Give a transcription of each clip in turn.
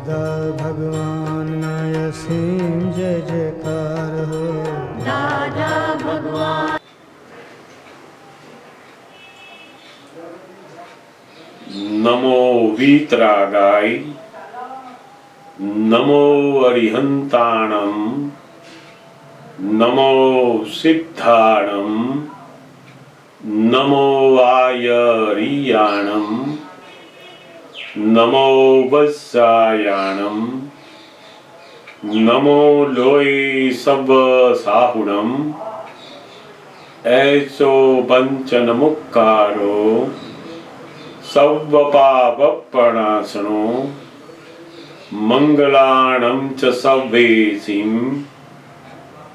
દાદા ભગવાનના અસીમ જય જયકાર હો. દાદા ભગવાન. નમો વીતરાગાય, નમો અરિહંતાણમ, નમો સિદ્ધાણમ, નમો આયરિયાણમ, નમો વત્સાયાણમ, નમો લોય સબ સાહુણમ, એસો પંચન મુક્કારો સવ્વપાવપણાસણો મંગલાણં ચ સવ્વેસિં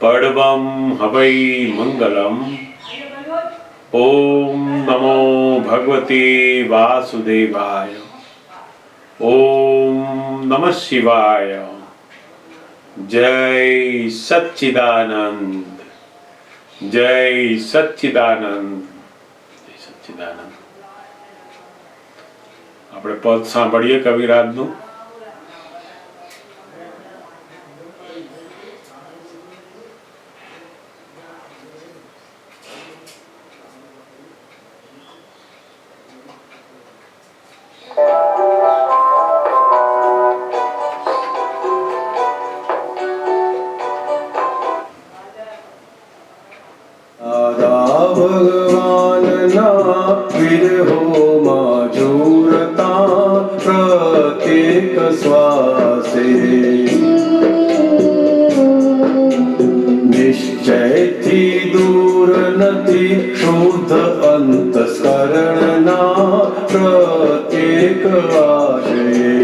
પડવં હવૈ મંગલમ. ઓમ નમો ભગવતે વાસુદેવાય. ઓમ નમઃ શિવાય. જય સચ્ચિદાનંદ, જય સચ્ચિદાનંદ, જય સચ્ચિદાનંદ. આપણે પદ સાંભળીએ કવિરાજનું. દાદા ભગવાનના વિરહોમાં જોરતા પ્રત્યેક શ્વાસે નિશ્ચયથી દૂર નથી શુદ્ધ અંતસ્કરણના પ્રત્યેક આશયે.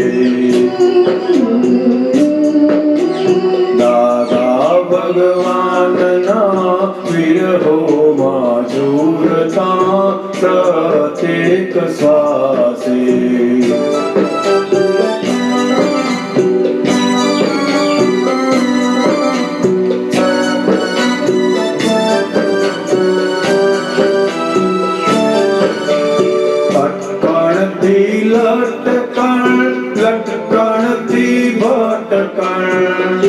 દાદા ભગવાનના વિરહોમાં જોરતા પ્રત્યેક શ્વાસે અટકણથી લટકણ, લટકણથી ભટકણ,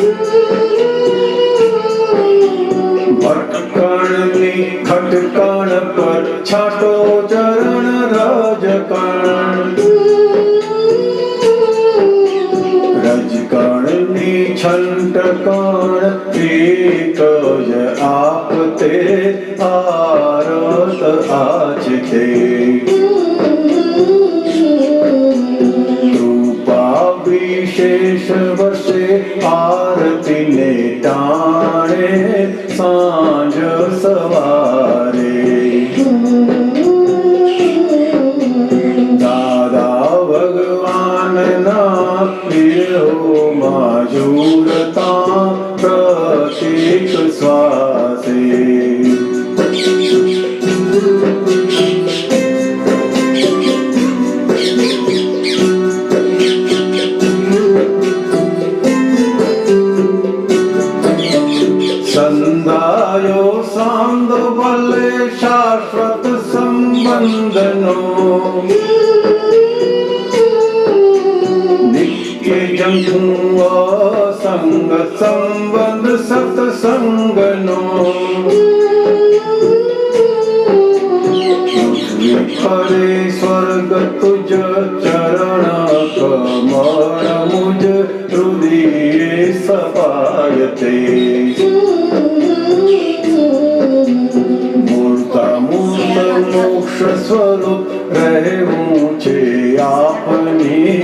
ભટકણની ખટકણ પર છાટો ચરણ રજકણ, રજકણની છંટકણ એક જ આપતે આરત આચતે. કૃપા વિશેષ વશે આરતીને ટાણે સાંજ સવારે. દાદા ભગવાનના વિરહોમાં જોરતા પ્રત્યેક શ્વાસે સંદાયો સાંદ બલે શાશ્વત સંબંધનો નિત્ય જંગુ અસંગ સંબંધ સત્સંગનો. પરે સ્વર્ગ તુજ ચરણ કમળ મુજ હૃદયે સપાયતે. મૂર્ત મોક્ષ સ્વરૂપ રહેવું છે આપની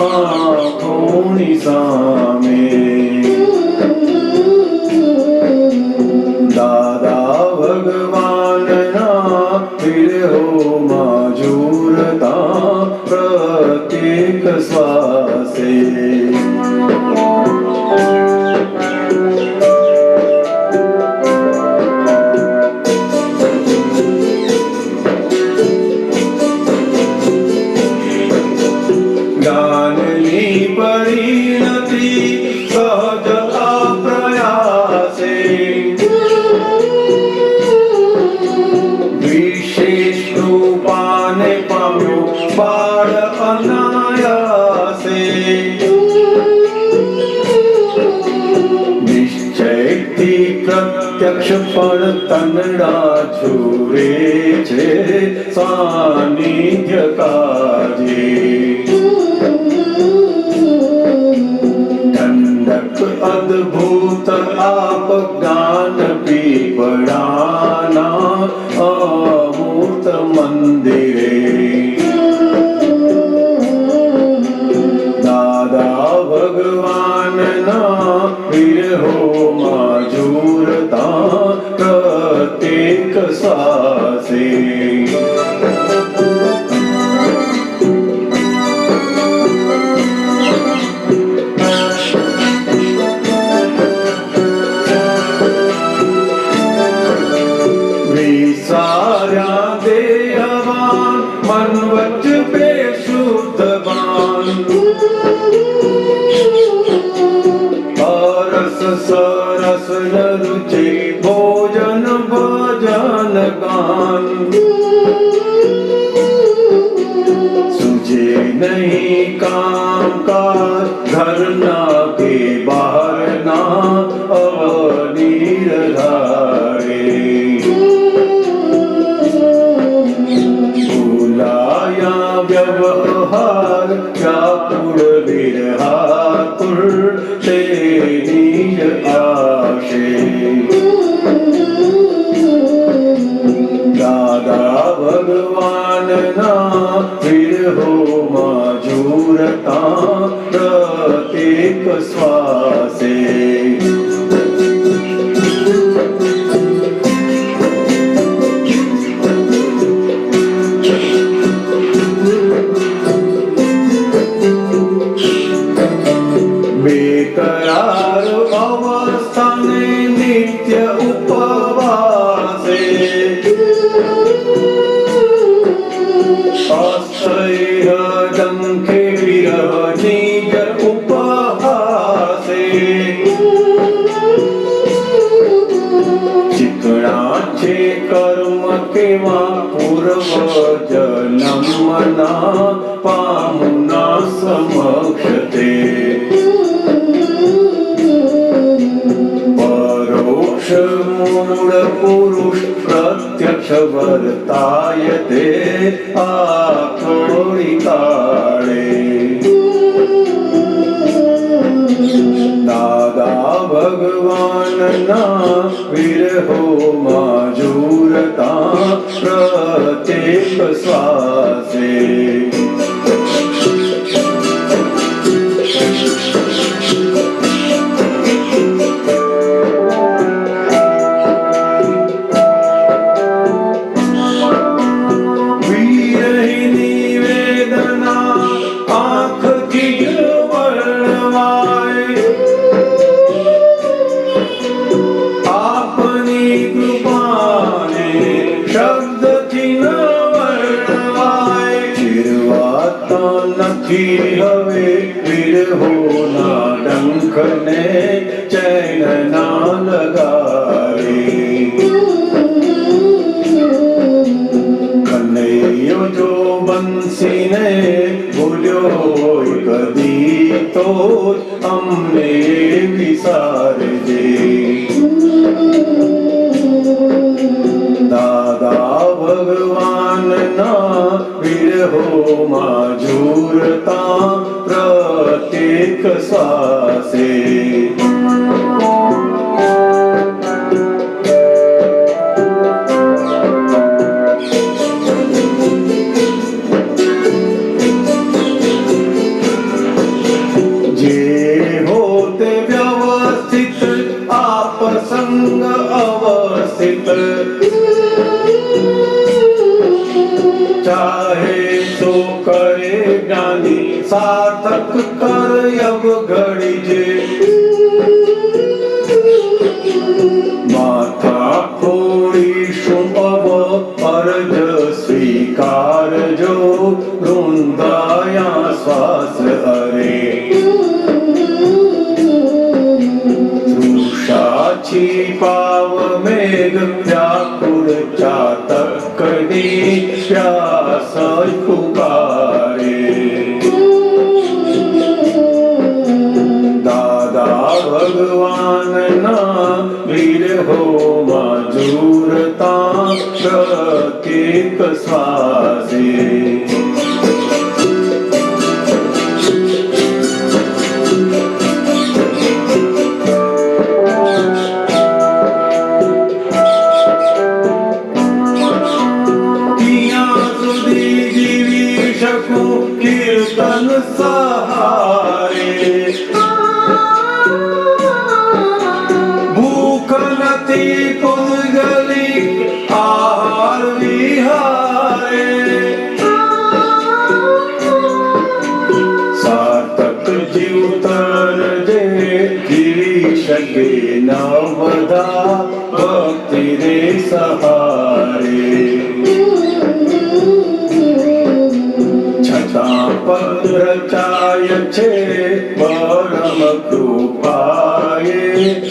આંખોની સામે. દાદા ભગવાનના વિરહોમાં જોરતા પ્રત્યેક શ્વાસે જ્ઞાનની પરિણતિ સહજ આ પ્રયાસે. વિશેષ કૃપાને પામ્યો બાળ અનાયાસે. પ્રત્યક્ષ પણ તનડા છુરે છે સાનિધ્ય કાજે ઠંડક અદ્ભુત આપ જ્ઞાન પીપળાના અમૂર્ત મંદિરે દાદા ભગવાનના વિરહોમાં ઝૂરતા પ્રત્યેક શ્વાસે વિસાર્યા દેહવાન મન વચ બેશુદ્ધવાન અરસ સરસ રુચિ ભોજન ભજન ગાન સુજે નહીં કામ કાજ ઘરના કે બહારના અવનીર ધારે ભૂલાયા વ્યવહાર વ્યાકુળ વિરહાતુર તે નિજ આશે દાદા ભગવાનના વિરહોમાં ઝૂરતા પ્રત્યેક શ્વાસે બેકરાર અવસ્થાને નિત્ય ઉપવાસે અસ્થૈર ડંખે વિરહ નિજ ઉપહાસે ચિકણા છે કર્મ કેવા પૂર્વ જન્મના પામુના સમક્ષ તે પરોક્ષ મૂળ પુરુષ પ્રત્યક્ષ વર્તાયતે આખોડી કાળે દાદા ભગવાનના વિરહોમાં ઝૂરતા પ્રત્યેક શ્વાસે હવે વિરહોના ડંખને ચૈન ના લગાવે કનૈયો જો બંસીને ભૂલ્યો હોય કદી તો અમને વિસારજે દાદા ભગવાનના વિરહોમાં ઝૂરતા પ્રત્યેક શ્વાસે જે હોતે વ્યવસ્થિત આપ સંગ અવસ્થિત ચાહે તો કરે જ્ઞાની સાર્થક કરયબ ઘડી જે માથા ફોડીશું અવ અરજ સ્વીકારજો વૃંદાયા શ્વાસ હરે छिपाव मेघ व्याकुल चातक प्यास पुकारे दादा भगवान ना वीर हो સહારે ભૂખ નથી પૂગલી આહાર વિહારે સાર્થક જીવતર જે જીવી શકે નવધા ભક્તિ રે સહારે છતાં પદ રચાય છે પરમ કૃપાએ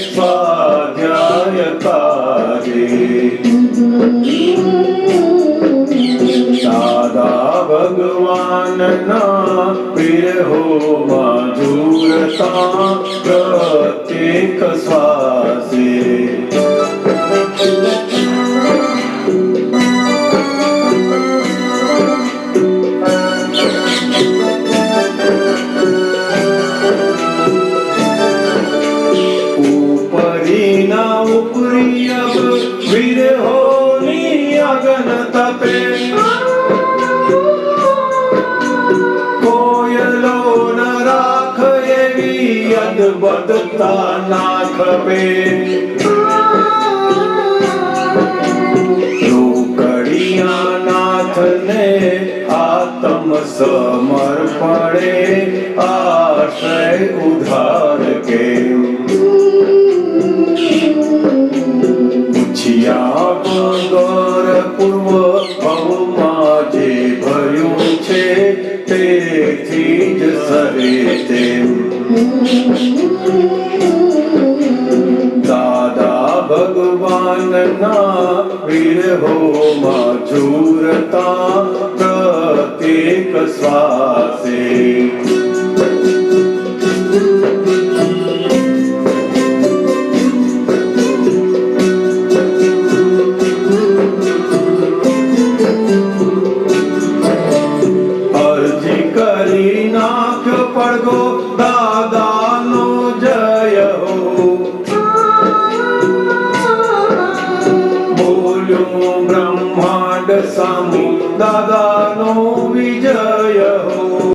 સ્વાધ્યાય કાજે દાદા ભગવાનના વિરહોમાં ઝૂરતા પ્રત્યેક શ્વાસે ઉપરીના ઉપરી અબ વિરહોની અગન તપે કોયલો ન રાખ એવી અદબદતા ના ખપે રોકડિયા નાથને આત્મ સમર્પણે આશ્રય ઉધાર કે પૂછ્યા વગર પૂર્વ ભવમાં જે ભર્યું છે તેથી જ સરે તેમ દાદા ભગવાનના વિરહોમાં ઝૂરતા પ્રત્યેક શ્વાસે અરજી કરી નાખ્યો પડઘો દાદાનો જય હો બોલ્યું બ્રહ્માંડ સામુ દાદાનો વિજય હો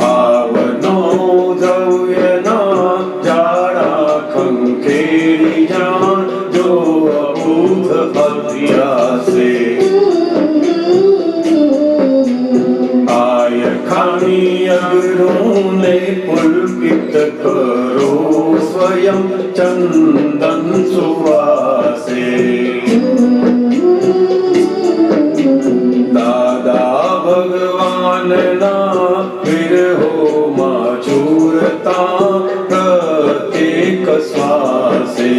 પાવનો દ્રવ્યના જાડા ખંખેરી જાણ જો અબૂધ અભ્યાસે આય ખાણી અગરોને પુલકિત કરો સ્વયં ચંદન સુવાસે દાદા ભગવાનના વિરહોમાં ઝૂરતા પ્રત્યેક શ્વાસે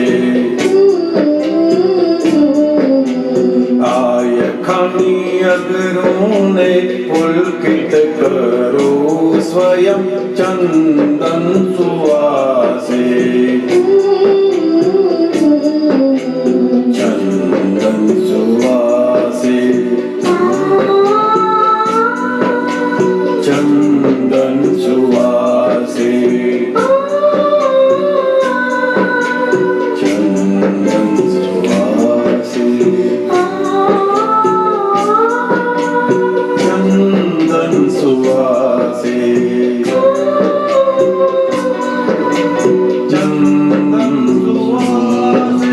આય ખાણી અગરોને પુલકિત કરો સ્વયં ચંદન સુવાસે ચંદન चंदन सुवासे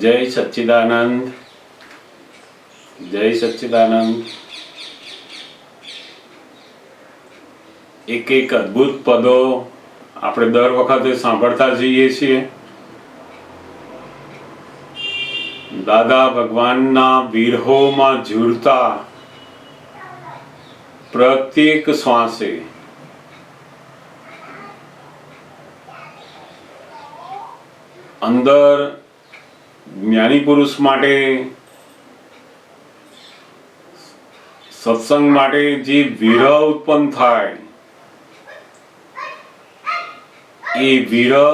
જય સચ્ચિદાનંદ, જય સચ્ચિદાનંદ. એક એક અદ્ભુત પદો આપણે દર વખતે સાંભળતા જઈએ છીએ. દાદા ભગવાનના વિરહોમાં ઝૂરતા પ્રત્યેક શ્વાસે અંદર જ્ઞાની પુરુષ માટે, સત્સંગ માટે જે વિરહ ઉત્પન્ન થાય, એ વિરહ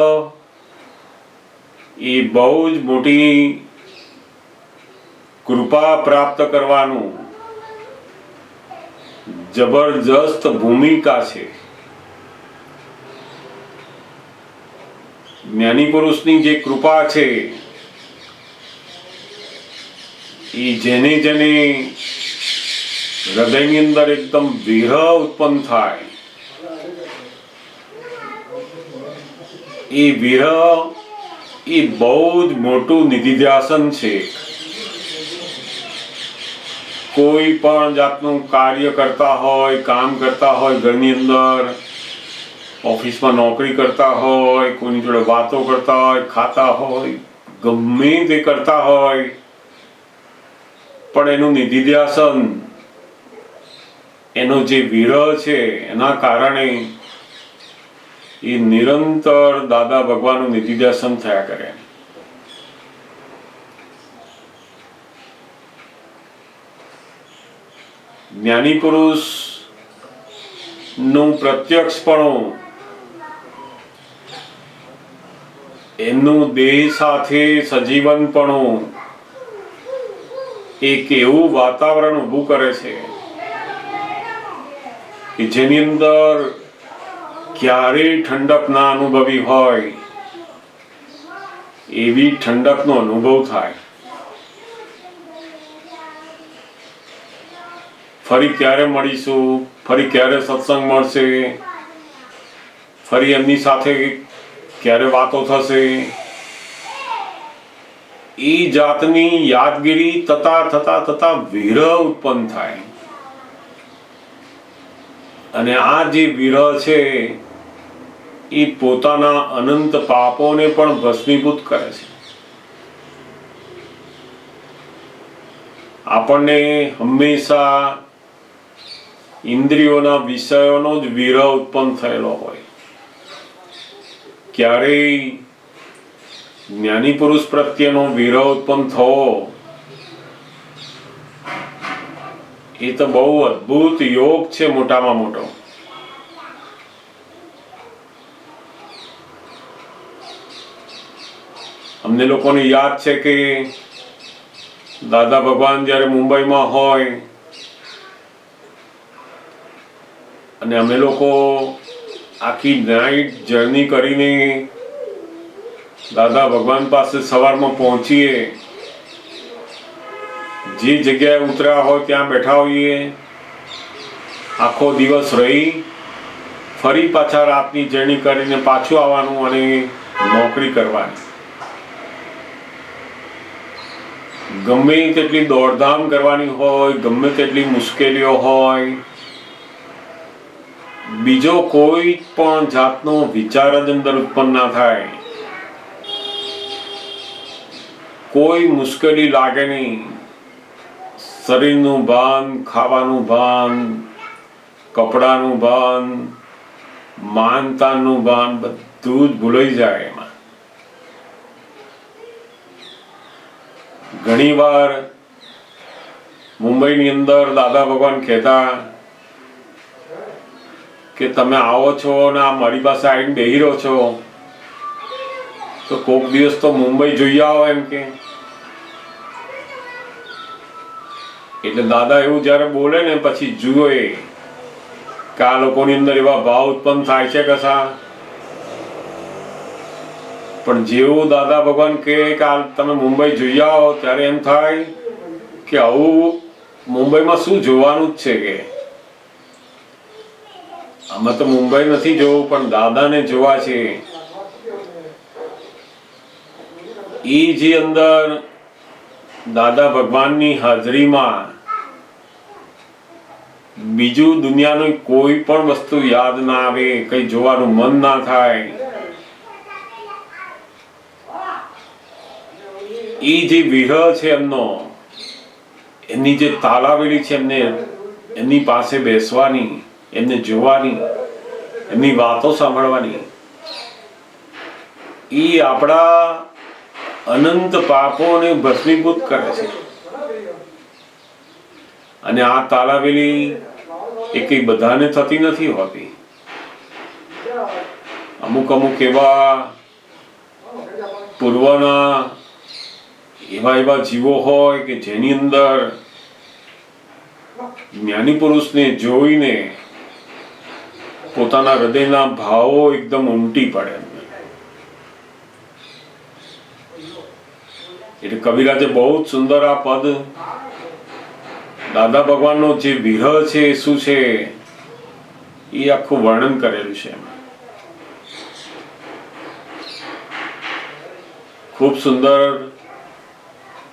એ બહુ જ મોટી કૃપા પ્રાપ્ત કરવાનું જબરજસ્ત ભૂમિકા છે. જ્ઞાની પુરુષની જે કૃપા છે એ જેને જેને હૃદયની અંદર એકદમ વિરહ ઉત્પન્ન થાય, એ વિરહ એ બહુ જ મોટું નિધિધ્યાસન છે. કોઈ પણ જાતનું કાર્ય કરતા હોય, કામ કરતા હોય, ઘરની અંદર ઓફિસમાં નોકરી કરતા હોય, કોઈની જોડે વાતો કરતા હોય, ખાતા હોય, ગમે તે કરતા હોય, પણ એનું નિધિધ્યાસન, એનો જે વિરહ છે એના કારણે એ નિરંતર દાદા ભગવાનનું નિધિધ્યાસન થયા કરે. જ્ઞાની પુરુષ નું પ્રત્યક્ષપણું, એમનું દેહ સાથે સજીવનપણું એક એવું વાતાવરણ ઊભું કરે છે કે જેની અંદર ક્યારેય ઠંડક ના અનુભવી હોય એવી ઠંડકનો અનુભવ થાય. ફરી ક્યારે મળીશું, ફરી ક્યારે સત્સંગ મળશે, ફરી એમની સાથે ક્યારે વાતો થશે, એ જાતની યાદગીરી થતા વિરહ ઉત્પન્ન થાય. અને આ જે વિરહ છે એ પોતાના અનંત પાપોને પણ ભસ્મીભૂત કરે છે. આપણને હંમેશા ઇન્દ્રિયોના વિષયોનો જ વિરહ ઉત્પન્ન થયેલો હોય. ક્યારેય જ્ઞાની પુરુષ પ્રત્યેનો વિરહ ઉત્પન્ન થવો એ તો બહુ અદ્ભુત યોગ છે, મોટામાં મોટો. અમને લોકોને યાદ છે કે દાદા ભગવાન જ્યારે મુંબઈમાં હોય અને અમે લોકો આખી નાઈટ જર્ની કરીને દાદા ભગવાન પાસે સવારમાં પહોંચીએ, જે જગ્યાએ ઉતર્યા હોય ત્યાં બેઠા હોઈએ, આખો દિવસ રહી ફરી પાછા રાતની જર્ની કરીને પાછું આવવાનું અને નોકરી કરવાની. ગમે તેટલી દોડધામ કરવાની હોય, ગમે તેટલી મુશ્કેલીઓ હોય, બીજો કોઈ પણ જાતનો વિચાર જ અંદર ઉત્પન્ન ના થાય. કોઈ મુશ્કેલી લાગે નહીં. શરીરનું ભાન, ખાવાનું ભાન, કપડાનું ભાન, માનતાનનું ભાન બધું જ ભૂલાઈ જાય એમાં. ઘણી વાર મુંબઈની અંદર દાદા ભગવાન કહેતા કે તમે આવો છો ને આ મારી પાસે આવીને બેહી રહો છો તો કોક દિવસ તો મુંબઈ જોઈ આવો એમ કે. એટલે દાદા એવું જ્યારે બોલે ને પછી જુએ કે આ લોકોની અંદર એવા ભાવ ઉત્પન્ન થાય છે કશા, પણ જેવું દાદા ભગવાન કહે કે આ તમે મુંબઈ જોઈ આવો ત્યારે એમ થાય કે આવું મુંબઈમાં શું જોવાનું જ છે, કે આમાં તો મુંબઈ નથી જોવું પણ દાદાને જોવા છે. એ જે અંદર દાદા ભગવાનની હાજરીમાં બીજું દુનિયાની કોઈ પણ વસ્તુ યાદ ના આવે, કઈ જોવાનું મન ના થાય. એ જે વિરહ છે એમનો, એમની જે તાલાવેલી છે, એમની પાસે બેસવાની, એમને જોવાની, એમની વાતો સાંભળવાની, એ આપણા અનંત પાપોને ભસ્મીભૂત કરે છે. અને આ તાલાવેલી એ કઈ બધાને થતી નથી હોતી. અમુક અમુક એવા પૂર્વના એવા જીવો હોય કે જેની અંદર જ્ઞાની પુરુષને જોઈને પોતાના હૃદયના ભાવો એકદમ ઉમટી પડે. એટલે કવિરાજે બહુ જ સુંદર આ પદ દાદા ભગવાનનો જે વિરહ છે શું છે એ આખું વર્ણન કરેલું છે. ખૂબ સુંદર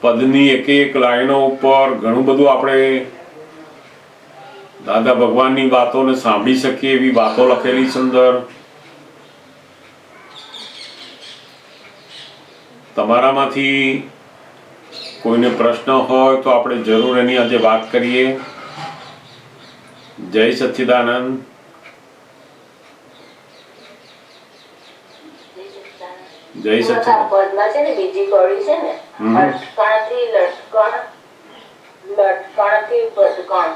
પદની એક એક લાઈનો ઉપર ઘણું બધું આપણે દાદા ભગવાનની વાતોને સાંભળી શકીએ એવી વાતો લખેલી સુંદર. તમારામાંથી કોઈને પ્રશ્ન હોય તો આપણે જરૂર એની આજે વાત કરીએ. જય સચ્ચિદાનંદ. જય સચ્ચિદાનંદ. પદમાં છે ને બીજી કડી છે ને, અટકણથી લટકણ, લટકણથી ભટકણ,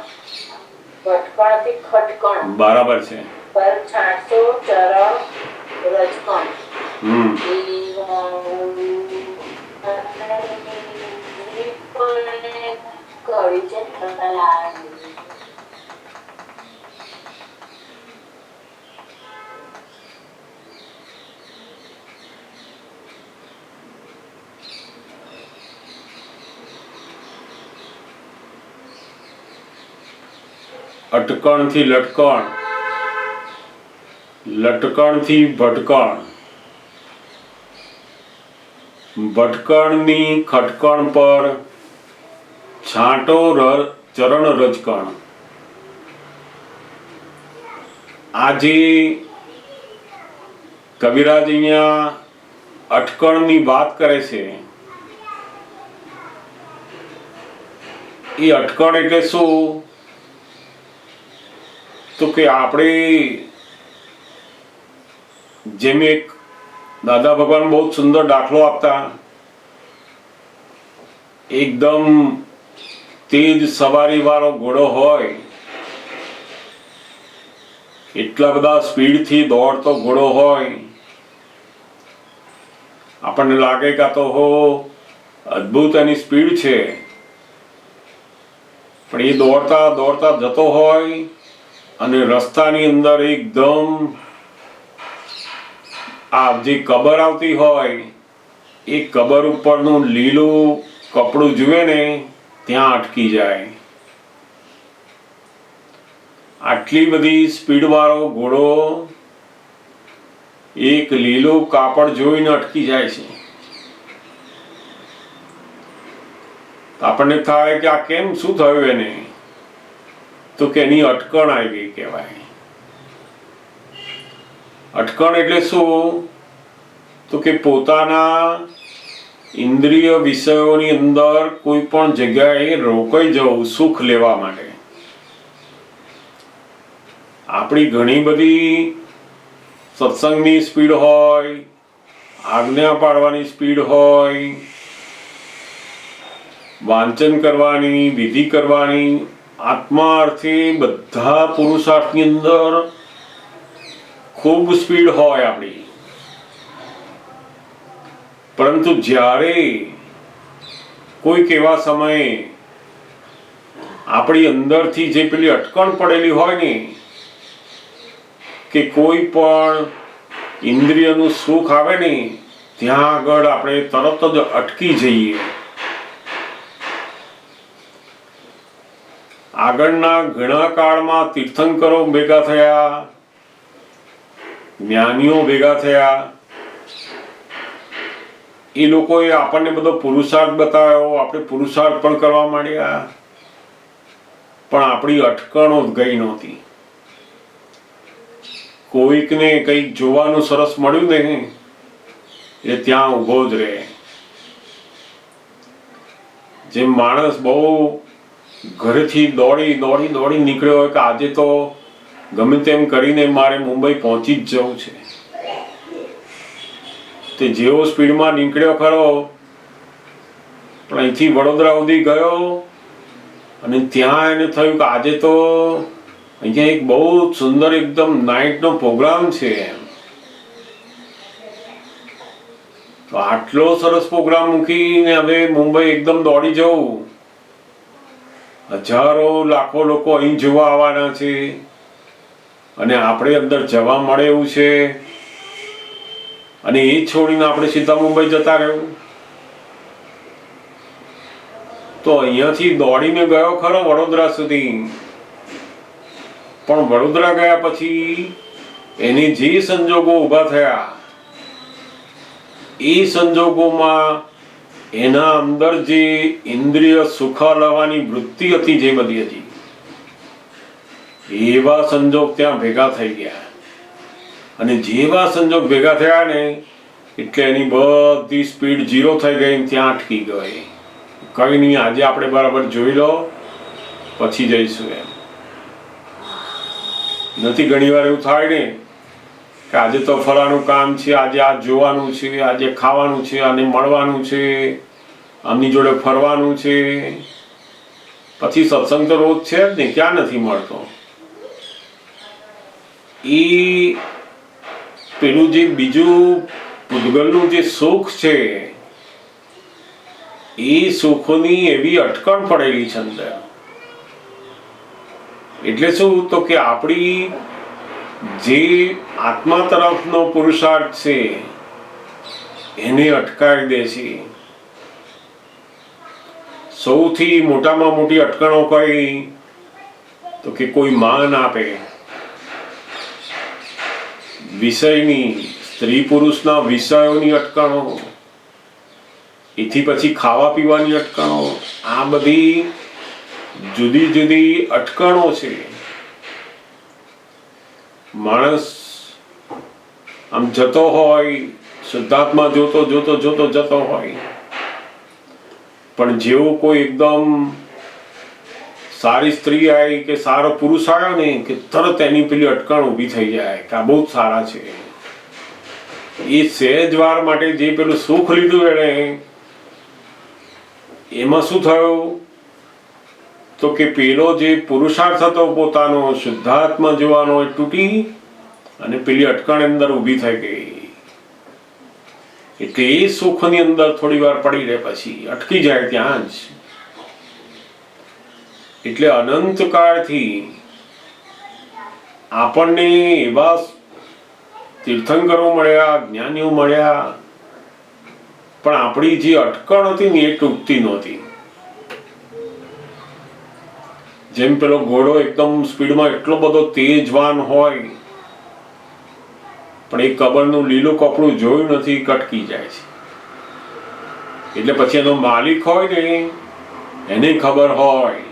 ભટકણથી ખટકણ, બરાબર છે. પર છાંટસો ચરણ રજકણ. કડી છે અટકણથી લટકણ, લટકણથી ભટકણ, ભટકણની ખટકણ પર છાંટો ચરણ રજકણ. આજે કવિરાજ અહીંયા અટકણની વાત કરે છે. એ અટકણ એટલે શું? તો કે આપણે જેમ એક દાદા ભગવાન બહુ સુંદર દાખલો આપતા, એકદમ તેજ સવારી વાળો ઘોડો હોય, એટલા બધા સ્પીડથી દોડતો ઘોડો હોય, આપણને લાગે કે આ તો અદ્ભુત એની સ્પીડ છે, પણ એ દોડતા દોડતા જતો હોય અને રસ્તાની અંદર એકદમ આ જે કબર આવતી હોય એ કબર ઉપરનું લીલું કપડું જુએ ને ત્યાં અટકી જાય. આટલી બધી સ્પીડ વાળો ઘોડો એક લીલું કાપડ જોઈને અટકી જાય છે. આપણને થાય કે આ કેમ, શું થયું એને? તો કે એની અટકણ આવી ગઈ કહેવાય. અટકણ એટલે શું? તો કે પોતાના ઇન્દ્રિય વિષયોની અંદર કોઈ પણ જગ્યાએ રોકાઈ જવું સુખ લેવા માટે. આપણી ઘણી બધી સત્સંગની સ્પીડ હોય, આજ્ઞા પાડવાની સ્પીડ હોય, વાંચન કરવાની, વિધિ કરવાની, આત્મા અર્થે બધા પુરુષાર્થની અંદર ખૂબ સ્પીડ હોય આપણી. પરંતુ જ્યારે કોઈક એવા સમયે આપણી અંદરથી જે પેલી અટકણ પડેલી હોય ને કે કોઈ પણ ઇન્દ્રિયનું સુખ આવે ને ત્યાં આગળ આપણે તરત જ અટકી જઈએ. આગળના ઘણા કાળમાં તીર્થંકરો ભેગા થયા, જ્ઞાનીઓ ભેગા થયા, એ લોકોએ આપણને બધો પુરુષાર્થ બતાવ્યો, આપણે પુરુષાર્થ પણ કરવા માંડ્યા, પણ આપણી અટકણો જ ગઈ નહોતી. કોઈકને કંઈક જોવાનું સરસ મળ્યું ને એ ત્યાં ઊભો જ રહે. જેમ માણસ બહુ ઘરેથી દોડી નીકળ્યો હોય કે આજે તો ગમે તેમ કરીને મારે મુંબઈ પહોંચી જ જવું છે, તે જેવો સ્પીડમાં નીકળ્યો ખરો, પણ અહીંથી વડોદરા સુધી ગયો અને ત્યાં એને થયું કે આજે તો અહીંયા એક બહુ સુંદર એકદમ નાઇટનો પ્રોગ્રામ છે. તો આટલો સરસ પ્રોગ્રામ મૂકીને હવે મુંબઈ એકદમ દોડી જવું, હજારો લાખો લોકો અહીં જોવા આવવાના છે અને આપણે અંદર જવા મળે એવું છે, અને એ છોડીને આપણે સીધા મુંબઈ જતા રહ્યું. તો અહીંયાથી દોડીને ગયો ખરો વડોદરા સુધી, પણ વડોદરા ગયા પછી એને જે સંજોગો ઊભા થયા એ સંજોગોમાં એના અંદર જે ઇન્દ્રિય સુખ લેવાની વૃત્તિ હતી, જે બધી હતી, એવા સંજોગ ત્યાં ભેગા થઈ ગયા. અને જેવા સંજોગ ભેગા થયા ને એટલે એની બધી સ્પીડ 0 થઈ ગઈ, ત્યાં અટકી ગઈ. કઈ નહીં, આજે આપણે બરાબર જોઈ લો, પછી જઈશું એમ નથી. ઘણી વાર એવું થાય ને કે આજે તો ફલાણું કામ છે, આજે આ જોવાનું છે, આજે ખાવાનું છે, આને મળવાનું છે, આમની જોડે ફરવાનું છે, પછી સત્સંગ તો રોજ છે જ ને, ક્યાં નથી મળતો. એ પેલું જે બીજું પૂતગલનું જે સુખ છે એ સુખની એવી અટકણ પડેલી છે અંદર. એટલે શું, તો કે આપણી જે આત્મા તરફનો પુરુષાર્થ છે એને અટકાવી દે છે. સૌથી મોટામાં મોટી અટકણો કઈ, તો કે કોઈ માન આપે વિષયની, સ્ત્રી પુરુષના વિષયોની અટકણો, એથી પછી ખાવા પીવાની અટકણો, આ બધી જુદી જુદી અટકણો છે. માણસ આમ જતો હોય, શુદ્ધાત્મા જોતો હોય, પણ જેવું કોઈ એકદમ સારી સ્ત્રી આવી કે સારો પુરુષ આવ્યો ને કે તરત એની પેલી અટકણ ઊભી થઈ જાય કે આ બહુ સારા છે. એ સહેજ વાર માટે જે પેલું સુખ લીધું એને, એમાં શું થયું, તો કે પેલો જે પુરુષાર્થ હતો પોતાનો શુદ્ધાત્મા જોવાનો એ તૂટી અને પેલી અટકણ અંદર ઊભી થઈ ગઈ. એટલે એ સુખની અંદર થોડી વાર પડી રહે, પછી અટકી જાય ત્યાં જ. એટલે અનંત કાળથી આપણને એવા તીર્થંકરો મળ્યા, જ્ઞાનીઓ મળ્યા, પણ આપણી જે અટકણ હતી ને એ તૂટતી નહોતી. જેમ પેલો ઘોડો એકદમ સ્પીડમાં એટલો બધો તેજવાન હોય, પણ એ કબરનું લીલું કપડું જોયું નથી, કટકી જાય છે. એટલે પછી એનો માલિક હોય ને એને ખબર હોય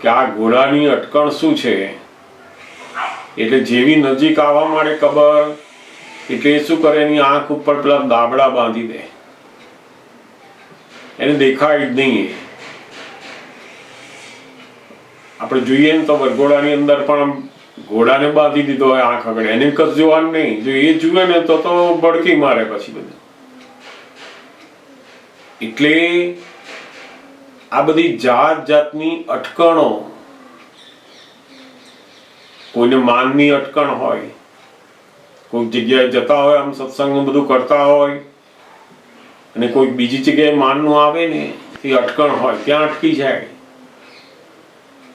કે આ ઘોડાની અટકણ શું છે. એટલે જેવી નજીક આવવા માંડે કબર, એટલે એ શું કરે, એની આંખ ઉપર પેલા દાબડા બાંધી દે, એને દેખાય જ નહીં. આપણે જોઈએ ને તો વરઘોડાની અંદર પણ ઘોડાને બાંધી દીધો હોય આંખ આગળ, એને કશું જોવાનું નહીં. જો એ જુએ ને તો બળકી મારે પછી બધું. એટલે આ બધી જાત જાતની અટકણો, કોઈને માનની અટકણ હોય, કોઈક જગ્યાએ જતા હોય, આમ સત્સંગનું બધું કરતા હોય, અને કોઈક બીજી જગ્યાએ માનનું આવે ને એ અટકણ હોય, ત્યાં અટકી જાય.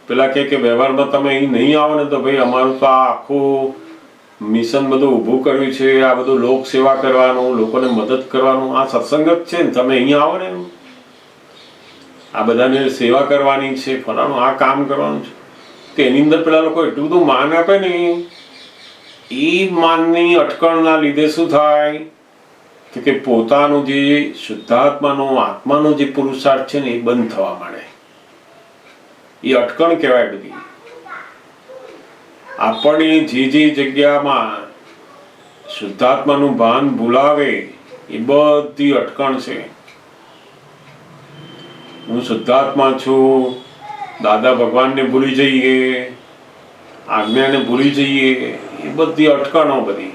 પેલા કે વ્યવહારમાં તમે અહીં નહીં આવો ને તો ભાઈ અમારું તો આ આખું મિશન બધું ઊભું કર્યું છે, આ બધું લોક સેવા કરવાનું, લોકોને મદદ કરવાનું, આ સત્સંગ જ છે ને. તમે અહીંયા આવો ને, આ બધાને સેવા કરવાની છે, ફલાણું આ કામ કરવાનું છે, તો એની અંદર પેલા લોકો એટલું બધું માન આપે ને, એ માનની અટકણના લીધે શું થાય તો કે પોતાનું જે શુદ્ધાત્માનો આત્માનો જે પુરુષાર્થ છે ને એ બંધ થવા માંડે. એ અટકણ કહેવાય. બધી આપણને જે જગ્યામાં શુદ્ધાત્માનું ભાન ભૂલાવે એ બધી અટકણ છે. હું શુદ્ધાત્મા છું, દાદા ભગવાનને ભૂલી જઈએ, આજ્ઞાને ભૂલી જઈએ, એ બધી અટકણો. બધી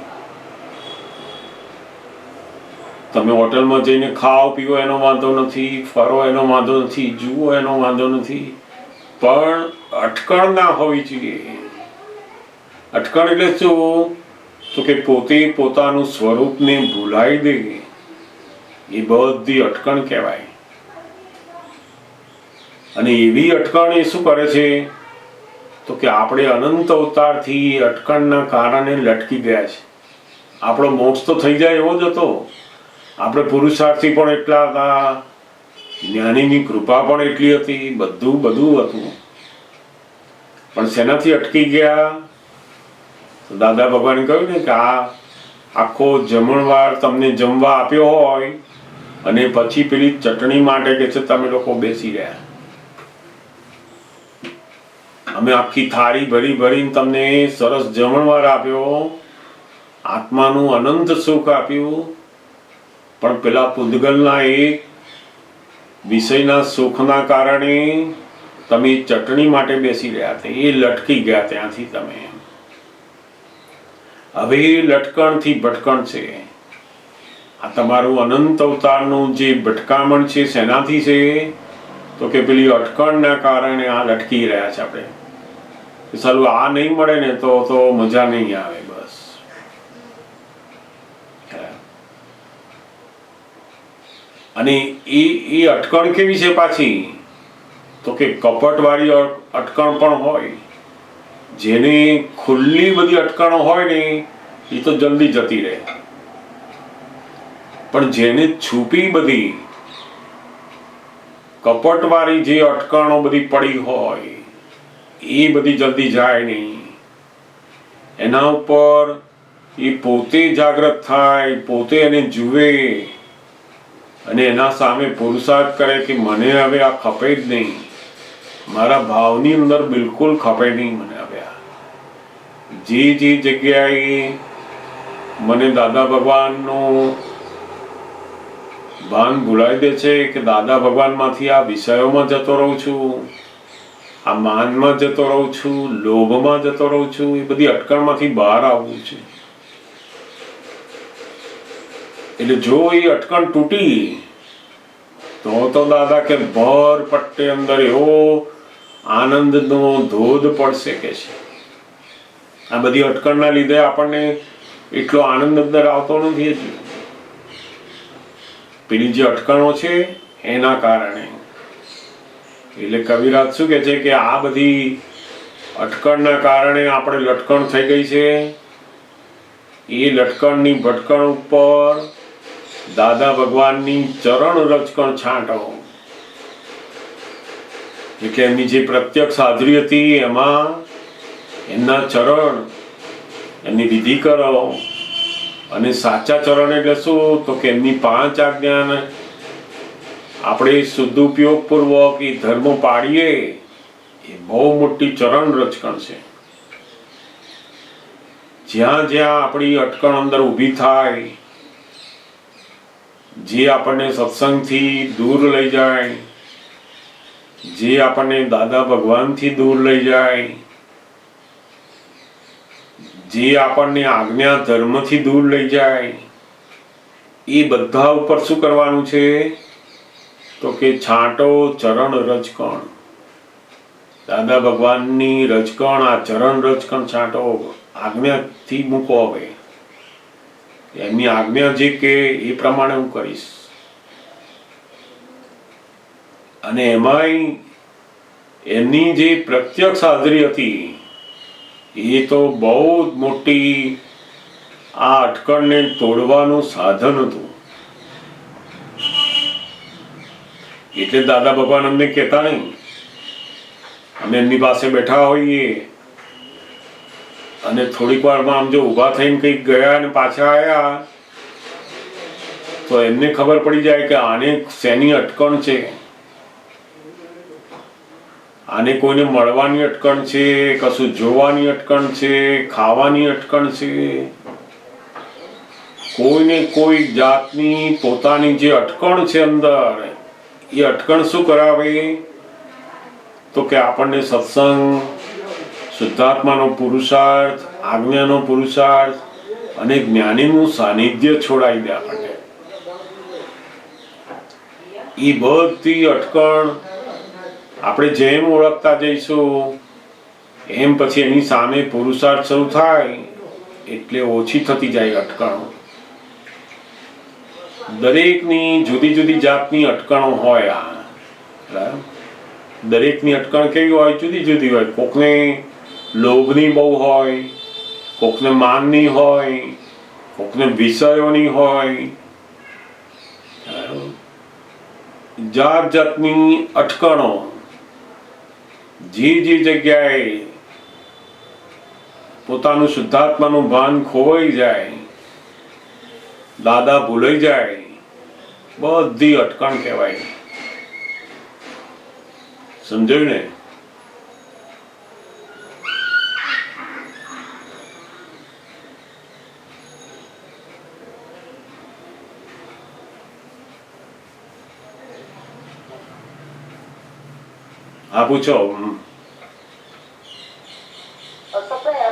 તમે હોટલમાં જઈને ખાઓ પીવો એનો વાંધો નથી, ફરો એનો વાંધો નથી, જુઓ એનો વાંધો નથી, પણ અટકણ ના હોવી જોઈએ. અટકણ એટલે શું તો કે પોતે પોતાનું સ્વરૂપને ભૂલાઈ દે, એ બધી અટકણ કહેવાય. અને એવી અટકણ એ શું કરે છે તો કે આપણે અનંત અવતારથી અટકણના કારણે લટકી ગયા છે. આપણો મોક્ષ તો થઈ જાય એવો જ હતો, આપણે પુરુષાર્થી પણ એટલા હતા, જ્ઞાનીની કૃપા પણ એટલી હતી, બધું હતું, પણ શેનાથી અટકી ગયા? દાદા ભગવાને કહ્યું ને કે આ આખો જમણવાર તમને જમવા આપ્યો હોય અને પછી પેલી ચટણી માટે કે છે તમે લોકો બેસી રહ્યા. અમે આખી થાળી ભરીને તમને સરસ જમણવાર આપ્યો, આત્માનું અનંત સુખ આપ્યું, પણ પેલા પૂદગલના એક વિષયના સુખના કારણે તમે ચટણી માટે બેસી રહ્યા હતા, એ લટકી ગયા ત્યાંથી. તમે હવે લટકણથી ભટકણ છે. આ તમારું અનંત અવતારનું જે ભટકામણ છે શેનાથી છે તો કે પેલી અટકણના કારણે આ લટકી રહ્યા છે. આપણે ચાલો આ નહીં મળે ને તો મજા નહીં આવે. બસ અને એ અટકણ કેવી છે પાછી તો કે કપટવાળી અટકણ પણ હોય. જેને ખુલ્લી બધી અટકણો હોય ને એ તો જલ્દી જતી રહે, પણ જેને છુપી બધી કપટવાળી જે અટકણો બધી પડી હોય એ બધી જલ્દી જાય નહીં. એના ઉપર એ પોતે જાગૃત થાય, પોતે એને જુએ અને એના સામે પુરુષાર્થ કરે કે મને હવે આ ખપે જ નહીં, મારા ભાવની અંદર બિલકુલ ખપે નહીં. મને હવે જે જગ્યાએ મને દાદા ભગવાનનું ભાન ભૂલાઈ દે છે કે દાદા ભગવાનમાંથી આ વિષયોમાં જતો રહું છું, આ માનમાં જતો રહું છું, લોભમાં જતો રહું છું, એ બધી અટકણમાંથી બહાર આવવું છે. એટલે જો એ અટકણ તૂટી તો દાદા કે ભર પટ્ટે અંદર એવો આનંદનો ધોધ પડશે કે છે. આ બધી અટકણના લીધે આપણને એટલો આનંદ અંદર આવતો નથી હજુ. પેલી જે અટકણો છે એના કારણે. એટલે કવિરાજ શું કે છે કે આ બધી અટકણના કારણે આપણે લટકણ થઈ ગઈ છે. એ લટકણની ભટકણ ઉપર દાદા ભગવાનની ચરણ રચકણ છાંટો. એટલે એમની જે પ્રત્યક્ષ હાજરી હતી એમાં એમના ચરણ, એમની વિધિ કરો. અને સાચા ચરણ એટલે શું તો કે એમની 5 આજ્ઞાને આપણે શુદ્ધ ઉપયોગ પૂર્વક એ ધર્મ પાડીએ, એ બહુ મોટી ચરણ રચકણ છે. જ્યાં જ્યાં આપણી અટકણ અંદર ઊભી થાય, જે આપણને સત્સંગથી દૂર લઈ જાય, જે આપણને દાદા ભગવાનથી દૂર લઈ જાય, જે આપણને આજ્ઞા ધર્મથી દૂર લઈ જાય, એ બધા ઉપર શું કરવાનું છે તો કે છાંટો ચરણ રચકણ. દાદા ભગવાનની રચકણ, આ ચરણ રચકણ છાંટો, આજ્ઞાથી મૂકો. હવે એમની આજ્ઞા જે કે એ પ્રમાણે હું કરીશ. અને એમાંય એમની જે પ્રત્યક્ષ હાજરી હતી એ તો બહુ જ મોટી આ અટકણને તોડવાનું સાધન હતું. એટલે દાદા ભગવાન અમને કહેતા નહીં. અમે એમની પાસે બેઠા હોઈએ અને થોડીક વારમાં આમ જો ઊભા થઈને કંઈક ગયા અને પાછા આવ્યા તો એમને ખબર પડી જાય કે આને શેની અટકણ છે. આને કોઈને મળવાની અટકણ છે, કશું જોવાની અટકણ છે, ખાવાની અટકણ છે. કોઈને કોઈ જાતની પોતાની જે અટકણ છે અંદર, એ અટકણ શું કરાવે તો કે આપણને સત્સંગ, શુદ્ધાત્માનો પુરુષાર્થ, આજ્ઞાનો પુરુષાર્થ અને જ્ઞાનીનું સાનિધ્ય છોડાવી દે આપણને. એ બધી અટકણ આપણે જેમ ઓળખતા જઈશું એમ પછી એની સામે પુરુષાર્થ શરૂ થાય એટલે ઓછી થતી જાય અટકણો. દરેકની જુદી જુદી જાતની અટકણો હોય. દરેકની અટકણ કેવી હોય? જુદી જુદી હોય. કોકને લોભની બહુ હોય, કોકને માનની હોય, કોકને વિષયોની હોય. જાત જાતની અટકણો જે જગ્યાએ પોતાનું શુદ્ધાત્માનું ભાન ખોવાઈ જાય, દાદા ભૂલાઈ જાય, બધી અટકણ કહેવાય. સમજાયું ને? હા પૂછો.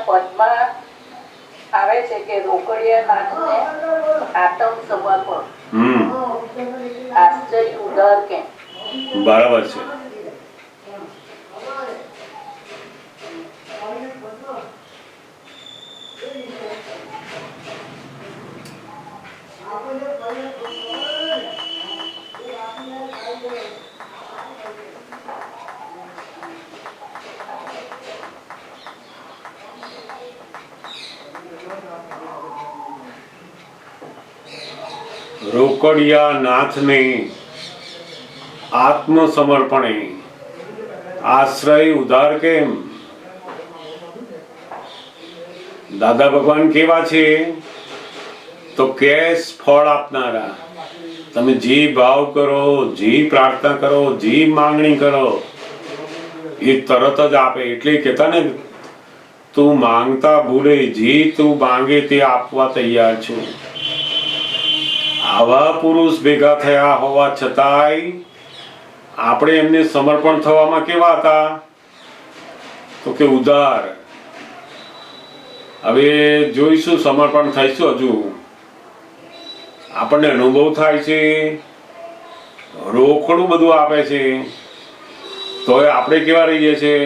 પદમાં આવે છે કે રોકડિયા નાથને આતમ સમર્પણ, આશ્ચર્ય ઉદાર કેમ? બરાબર છે. રોકડિયા નાથને આત્મસમર્પણે આશ્રય ઉધાર કેમ? દાદા ભગવાન કેવા છે તો કેશ ફળ આપનારા. તમે જે ભાવ કરો, જે પ્રાર્થના કરો, જે માંગણી કરો એ તરત જ આપે. એટલે કહેતા ને, તું માંગતા ભૂલે, જે તું માંગે તે આપવા તૈયાર છું. આવા પુરુષ ભેગા થયા હોવા છતાંય આપણે એમને સમર્પણ થવામાં કેવા હતા તો કે ઉદાર. હવે જોઈશું, સમર્પણ થઈશું. હજુ આપણને અનુભવ થાય છે, રોકડું બધું આપે છે, તોય આપણે કેવા રહીએ છીએ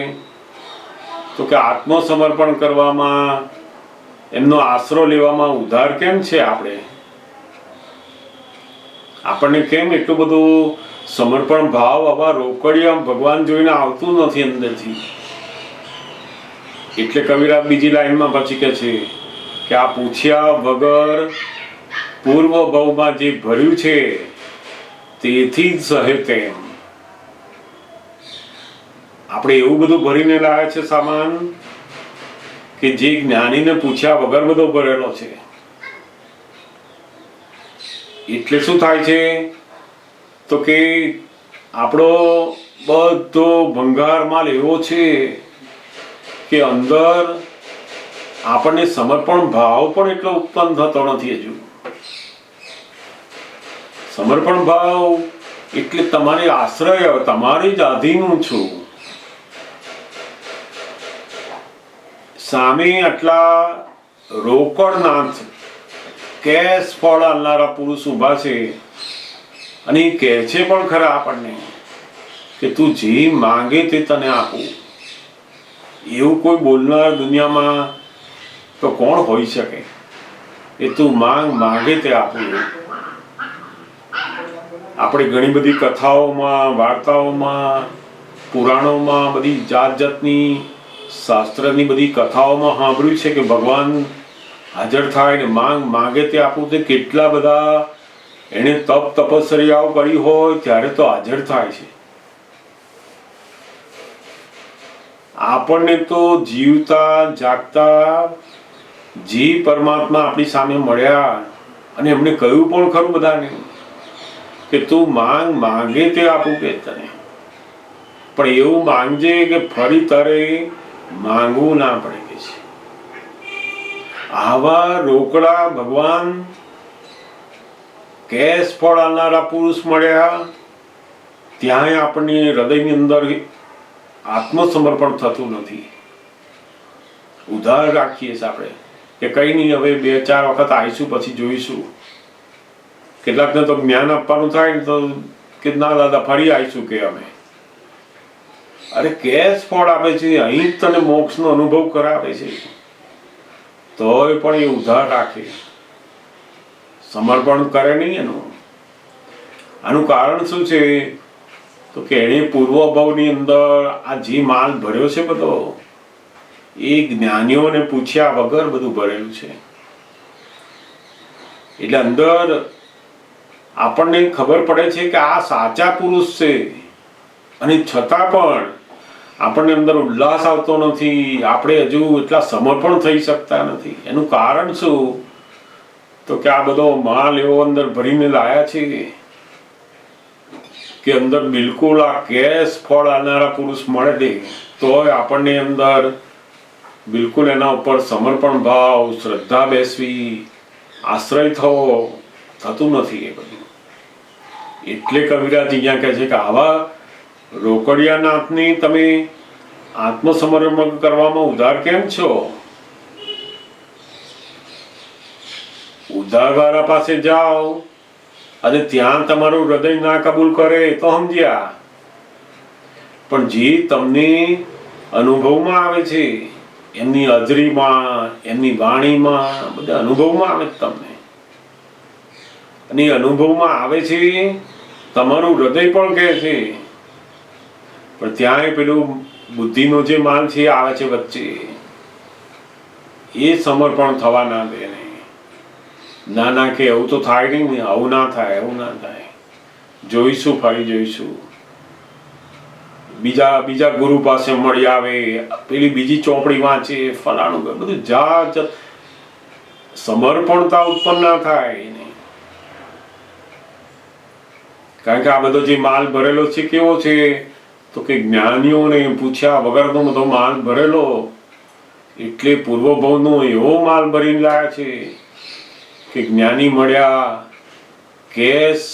તો કે આત્મસમર્પણ કરવામાં, એમનો આશરો લેવામાં ઉધાર કેમ છે? આપણને કેમ એટલું બધું સમર્પણ ભાવ આવા રોકડિયા ભગવાન જોઈને આવતું નથી અંદરથી? એટલે કવિરાજ બીજી લાઈનમાં પછી કહે છે કે આ પૂછ્યા વગર પૂર્વ ભાવમાં જે ભર્યું છે તેથી જ સહે તેમ. આપણે એવું બધું ભરીને લાવ્યા છે સામાન કે જે જ્ઞાનીને પૂછ્યા વગર બધો ભરેલો છે. એટલે શું થાય છે તો કે આપણો બધો ભંગાર માલ એવો છે કે અંદર આપણને સમર્પણ ભાવ પણ એટલો ઉત્પન્ન થતો નથી. હજુ સમર્પણ ભાવ એટલે તમારી આશ્રય, તમારી જ આધીન છું. સામે આટલા રોકડનાથ કેશ ફળ આલનારા પુરુષ ઊભા છે અને એ કહે છે પણ ખરા આપણને કે તું જે માંગે તે તને આપું. એવું કોઈ બોલનાર દુનિયામાં તો કોણ હોઈ શકે? એ તું માંગે તે આપું. આપણે ઘણી બધી કથાઓમાં, વાર્તાઓમાં, પુરાણોમાં, બધી જાત જાતની શાસ્ત્રની બધી કથાઓમાં સાંભળ્યું છે કે ભગવાન હાજર થાય ને માગે તે આપવું. તે કેટલા બધા એને તપ તપસ્યાઓ કરી હોય ત્યારે તો હાજર થાય છે. આપણને તો જીવતા જાગતા જે પરમાત્મા આપણી સામે મળ્યા અને એમને કહ્યું પણ ખરું બધાને કે તું માંગે તે આપું કે તને, પણ એવું માંગજે કે ફરી તારે માંગવું ના પડે કે છે. આવા રોકડા ભગવાન કેશ ફળ આલનારા પુરુષ મળ્યા. ત્યાંય આપણને હૃદયની અંદર આત્મસમર્પણ થતું નથી. ઉધાર રાખીએ છીએ આપણે કે કઈ નહીં, હવે 2-4 વખત આવીશું પછી જોઈશું. કેટલાકને તો જ્ઞાન આપવાનું થાય ને તો કે ના દાદા ફરી આવીશું કે અમે. અરે કેશ ફળ આપે છે, અહીં જ તને મોક્ષનો અનુભવ કરાવે છે, તોય પણ એ ઉધાર રાખે, સમર્પણ કરે નહીં એનું. આનું કારણ શું છે? તો કે એણે પૂર્વભાવની અંદર આ જે માલ ભર્યો છે બધો એ જ્ઞાનીઓને પૂછ્યા વગર બધું ભરેલું છે. એટલે અંદર આપણને ખબર પડે છે કે આ સાચા પુરુષ છે, અને છતાં પણ આપણને અંદર ઉલ્લાસ આવતો નથી. આપણે હજુ એટલા સમર્પણ થઈ શકતા નથી. એનું કારણ શું? તો કે આ બધો માલ એવો અંદર ભરીને લાયા છે કે અંદર બિલકુલ આ કેશ ફળ આનારા પુરુષ મળે તોય આપણને અંદર બિલકુલ એના ઉપર સમર્પણ ભાવ, શ્રદ્ધા બેસવી, આશ્રય થતું નથી એ બધું. એટલે કવિરાજ અહીંયા કહે છે કે આવા રોકડિયાનાથની તમે આત્મસમર્પણ કરવામાં ઉધાર કેમ છો? ઉધારવાળા પાસે જાઓ અને ત્યાં તમારું હૃદય ના કબૂલ કરે તો સમજ્યા, પણ જે તમને અનુભવમાં આવે છે, એમની હાજરીમાં, એમની વાણીમાં, બધા અનુભવમાં આવે તમને, અને અનુભવમાં આવે છે, તમારું હૃદય પણ કહે છે, પણ ત્યાંય પેલું બુદ્ધિનો જે માલ છે આવે છે વચ્ચે, એ સમર્પણ થવા ના દે. ના ના કે એવું તો થાય નહીં ને, આવું ના થાય, એવું ના થાય, જોઈશું, ફરી જોઈશું. બીજા ગુરુ પાસે મળી આવે, પેલી બીજી ચોપડી વાંચે, ફલાણું બધું જાત સમર્પણતા ઉત્પન્ન ના થાય નહીં. કારણ કે આ બધો જે માલ ભરેલો છે કેવો છે? તો કે જ્ઞાનીઓને પૂછ્યા વગરનો બધો માલ ભરેલો, એટલે પૂર્વભાવનો એવો માલ ભરીને લાયા છે કે જ્ઞાની મળ્યા, કેશ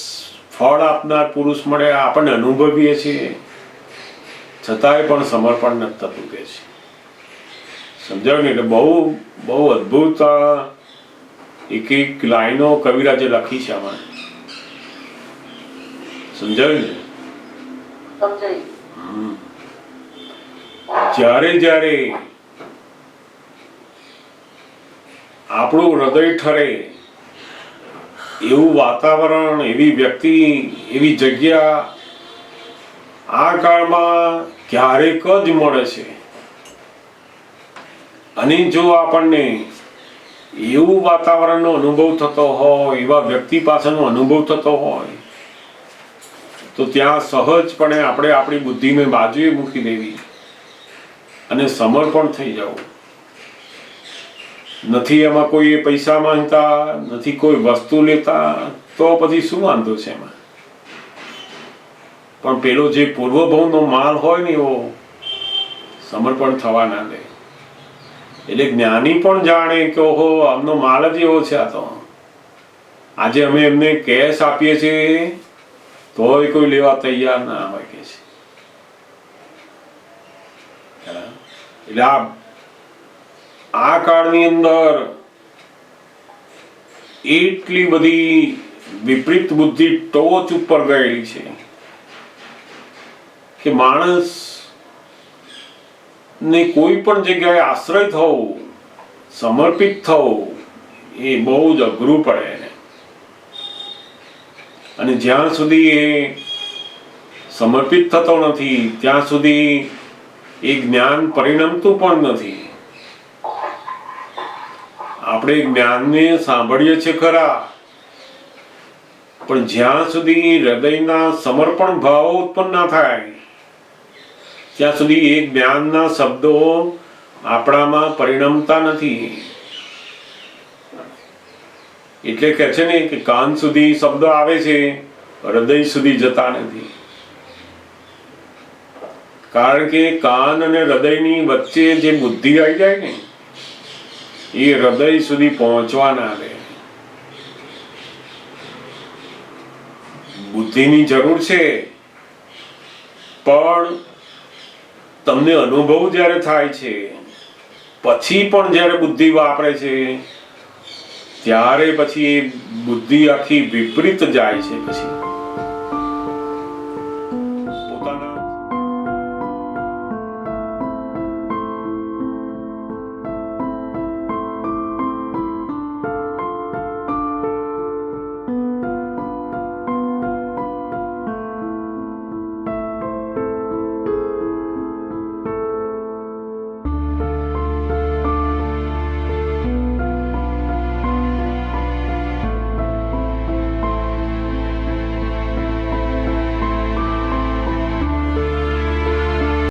ફળ આપનાર પુરુષ મળ્યા, આપણને અનુભવીએ છીએ, છતાંય પણ સમર્પણ નથી થતું કે છે. સમજાયું ને? એટલે બહુ બહુ અદભુત એક લાઈનો કવિરાજે લખી છે આમાં. સમજાયું ને? જ્યારે આપણું હૃદય ઠરે એવું વાતાવરણ, એવી વ્યક્તિ, એવી જગ્યા આ કાળમાં ક્યારેક જ મળે છે. અને જો આપણને એવું વાતાવરણનો અનુભવ થતો હોય, એવા વ્યક્તિ પાસેનો અનુભવ થતો હોય, તો ત્યાં સહજપણે આપણે આપણી બુદ્ધિને બાજુએ મૂકી દેવી અને સમર્પણ થઈ જવું. નથી એમાં કોઈ પૈસા માંગતા, નથી કોઈ વસ્તુ લેતા, તો પછી શું વાંધો છે એમાં? પણ પેલો જે પૂર્વભાવનો માલ હોય ને એવો સમર્પણ થવા ના દે. એટલે જ્ઞાની પણ જાણે કે ઓહો, આમનો માલ જ એવો છે. આ તો આજે અમે એમને કેશ આપીએ છીએ તોય કોઈ લેવા તૈયાર ના હોય કે છે. એટલે આ કાળની અંદર એટલી બધી વિપરીત બુદ્ધિ ટોચ ઉપર ગયેલી છે કે માણસ ને કોઈ પણ જગ્યાએ આશ્રય થવું, સમર્પિત થવું એ બહુ જ અઘરું પડે એને. અને જ્યાં સુધી એ સમર્પિત થતો નથી ત્યાં સુધી એ જ્ઞાન પરિણમતું પણ નથી. આપણે જ્ઞાનને સાંભળીએ છીએ ખરા, પણ જ્યાં સુધી હૃદયના સમર્પણ ભાવ ઉત્પન્ન ના થાય ત્યાં સુધી એ જ્ઞાનના શબ્દો આપણામાં પરિણમતા નથી. એટલે કહે છે ને કે કાન સુધી શબ્દો આવે છે, હૃદય સુધી જતા નથી. કારણ કે કાન અને હૃદયની વચ્ચે જે બુદ્ધિ આવી જાય ને એ હૃદય સુધી પહોંચવા ના દે. બુદ્ધિની જરૂર છે, પણ તમને અનુભવ જ્યારે થાય છે પછી પણ જ્યારે બુદ્ધિ વાપરે છે ત્યારે પછી એ બુદ્ધિ આખી વિપરીત જાય છે. પછી